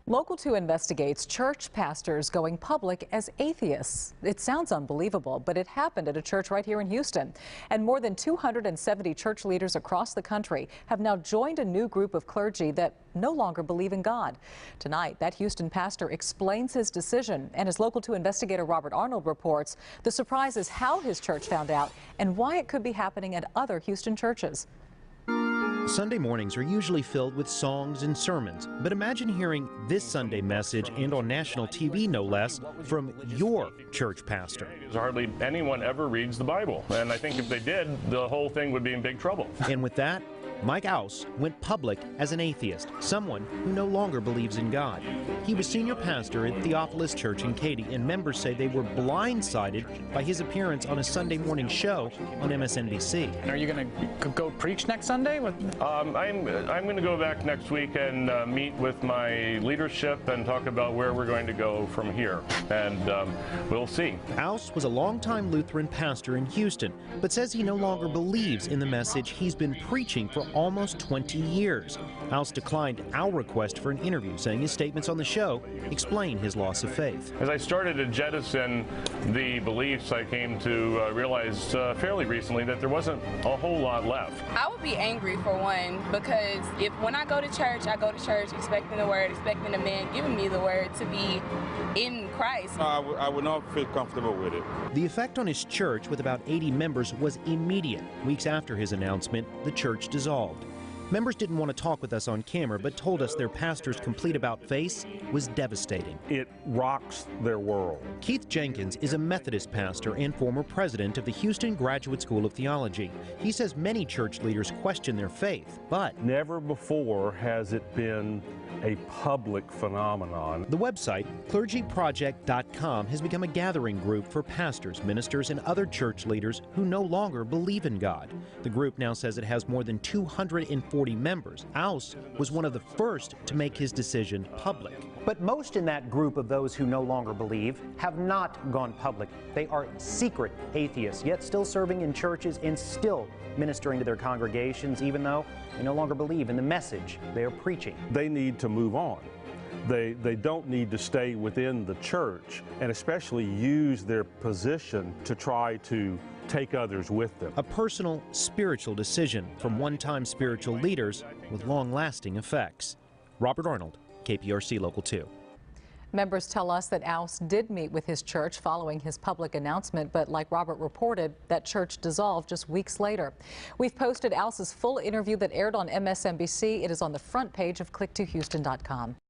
Local 2 investigates church pastors going public as atheists. It sounds unbelievable, but it happened at a church right here in Houston. And more than 270 church leaders across the country have now joined a new group of clergy that no longer believe in God. Tonight, that Houston pastor explains his decision, and as Local 2 investigator Robert Arnold reports, the surprise is how his church found out and why it could be happening at other Houston churches. Sunday mornings are usually filled with songs and sermons, but imagine hearing this Sunday message, and on national TV no less, from your church pastor. Hardly anyone ever reads the Bible, and I think if they did, the whole thing would be in big trouble. And with that, Mike Aus went public as an atheist, someone who no longer believes in God. He was senior pastor at Theophilus Church in Katy, and members say they were blindsided by his appearance on a Sunday morning show on MSNBC. Are you going to go preach next Sunday? I'm going to go back next week and meet with my leadership and talk about where we're going to go from here, and we'll see. Aus was a longtime Lutheran pastor in Houston, but says he no longer believes in the message he's been preaching for almost 20 years. Aus declined our request for an interview, saying his statements on the show explain his loss of faith. As I started to jettison the beliefs, I came to realize fairly recently that there wasn't a whole lot left. I would be angry for one, because when I go to church expecting the word, expecting the man giving me the word to be in Christ. I would not feel comfortable with it. The effect on his church, with about 80 members, was immediate. Weeks after his announcement, the church dissolved. Members didn't want to talk with us on camera, but told us their pastor's complete about-face was devastating. It rocks their world. Keith Jenkins is a Methodist pastor and former president of the Houston Graduate School of Theology. He says many church leaders question their faith, but never before has it been a public phenomenon. The website, clergyproject.com, has become a gathering group for pastors, ministers, and other church leaders who no longer believe in God. The group now says it has more than 240 members. Aus was one of the first to make his decision public. But most in that group of those who no longer believe have not gone public. They are secret atheists, yet still serving in churches and still ministering to their congregations, even though they no longer believe in the message they are preaching. They need to move on. They don't need to stay within the church and especially use their position to try to take others with them. A personal, spiritual decision from one-time spiritual leaders with long-lasting effects. Robert Arnold, KPRC Local 2. Members tell us that Aus did meet with his church following his public announcement, but like Robert reported, that church dissolved just weeks later. We've posted Aus's full interview that aired on MSNBC. It is on the front page of click2houston.com.